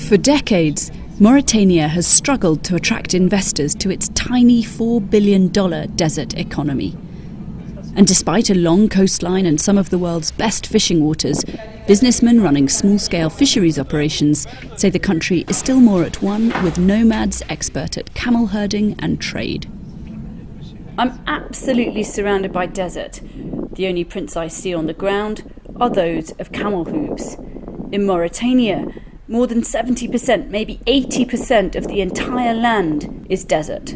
For decades, Mauritania has struggled to attract investors to its tiny $4 billion desert economy. And despite a long coastline and some of the world's best fishing waters, businessmen running small-scale fisheries operations say the country is still more at one with nomads expert at camel herding and trade. I'm absolutely surrounded by desert. The only prints I see on the ground are those of camel hooves. In Mauritania, more than 70%, maybe 80% of the entire land is desert.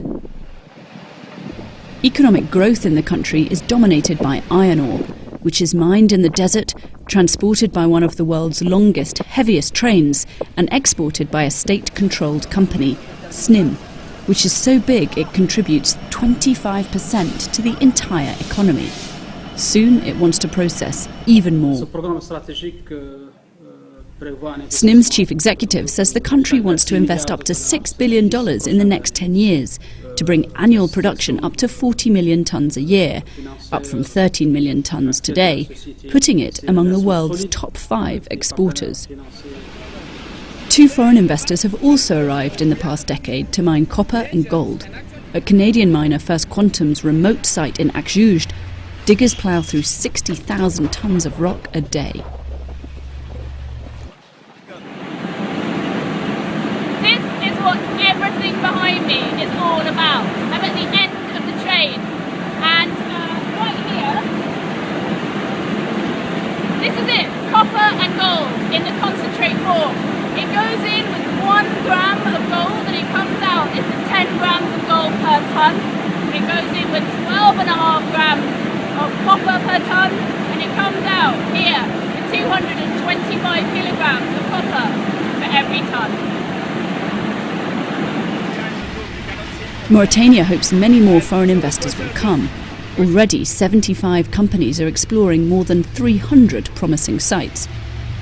Economic growth in the country is dominated by iron ore, which is mined in the desert, transported by one of the world's longest, heaviest trains, and exported by a state-controlled company, SNIM, which is so big it contributes 25% to the entire economy. Soon it wants to process even more. SNIM's chief executive says the country wants to invest up to $6 billion in the next 10 years to bring annual production up to 40 million tonnes a year, up from 13 million tonnes today, putting it among the world's top 5 exporters. 2 foreign investors have also arrived in the past decade to mine copper and gold. At Canadian miner First Quantum's remote site in Aziz, diggers plough through 60,000 tonnes of rock a day. This is what everything behind me is all about. I'm at the end of the train, and right here, this is it, copper and gold in the concentrate form. It goes in with 1 gram of gold and it comes out. This is 10 grams of gold per tonne. It goes in with 12.5 grams of copper per tonne, and it comes out here with 225 kilograms of copper for every tonne. Mauritania hopes many more foreign investors will come. Already, 75 companies are exploring more than 300 promising sites.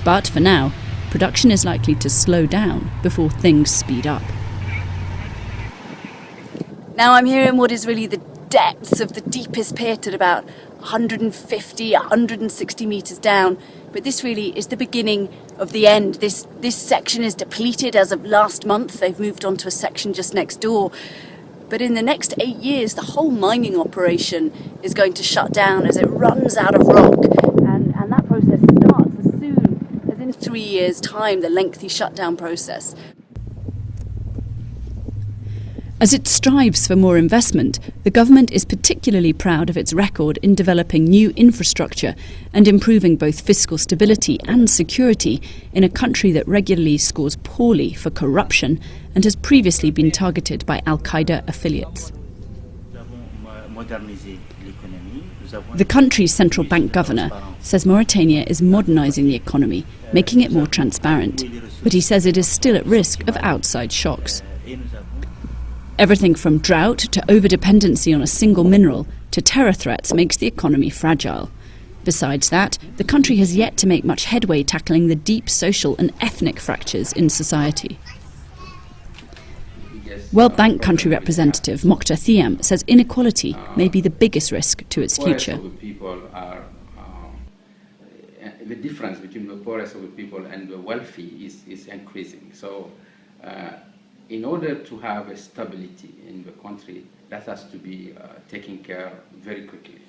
But for now, production is likely to slow down before things speed up. Now I'm here in what is really the depths of the deepest pit at about 150, 160 metres down. But this really is the beginning of the end. This section is depleted as of last month. They've moved on to a section just next door. But in the next 8 years, the whole mining operation is going to shut down as it runs out of rock. And that process starts as soon as in 3 years' time, the lengthy shutdown process. As it strives for more investment, the government is particularly proud of its record in developing new infrastructure and improving both fiscal stability and security in a country that regularly scores poorly for corruption and has previously been targeted by Al-Qaeda affiliates. The country's central bank governor says Mauritania is modernising the economy, making it more transparent, but he says it is still at risk of outside shocks. Everything from drought to overdependency on a single mineral to terror threats makes the economy fragile. Besides that, the country has yet to make much headway tackling the deep social and ethnic fractures in society. World Bank country representative Mokhtar Thiam says inequality may be the biggest risk to its future. The difference between the poorest of the people and the wealthy is increasing. So in order to have a stability in the country, that has to be taken care very quickly.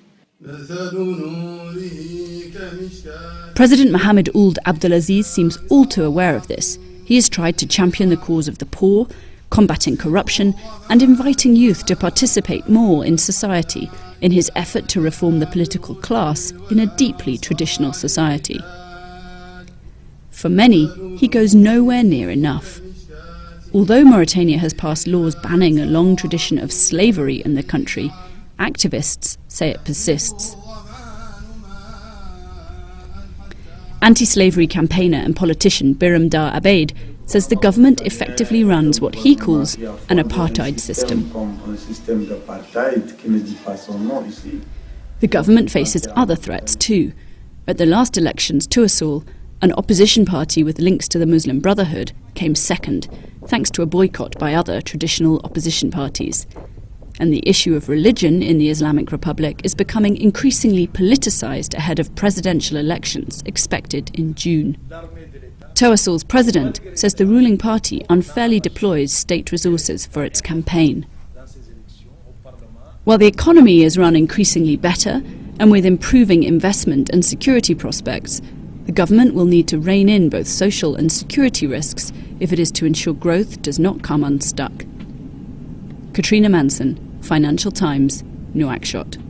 President Mohamed Ould Aziz seems all too aware of this. He has tried to champion the cause of the poor, combating corruption, and inviting youth to participate more in society in his effort to reform the political class in a deeply traditional society. For many, he goes nowhere near enough. Although Mauritania has passed laws banning a long tradition of slavery in the country, activists say it persists. Anti-slavery campaigner and politician Biram Dar Abeid says the government effectively runs what he calls an apartheid system. The government faces other threats too. At the last elections, Tuasul, an opposition party with links to the Muslim Brotherhood, came second, thanks to a boycott by other traditional opposition parties. And the issue of religion in the Islamic Republic is becoming increasingly politicised ahead of presidential elections expected in June. Toasol's president says the ruling party unfairly deploys state resources for its campaign. While the economy is run increasingly better, and with improving investment and security prospects, the government will need to rein in both social and security risks if it is to ensure growth does not come unstuck. Katrina Manson, Financial Times, Nouakchott.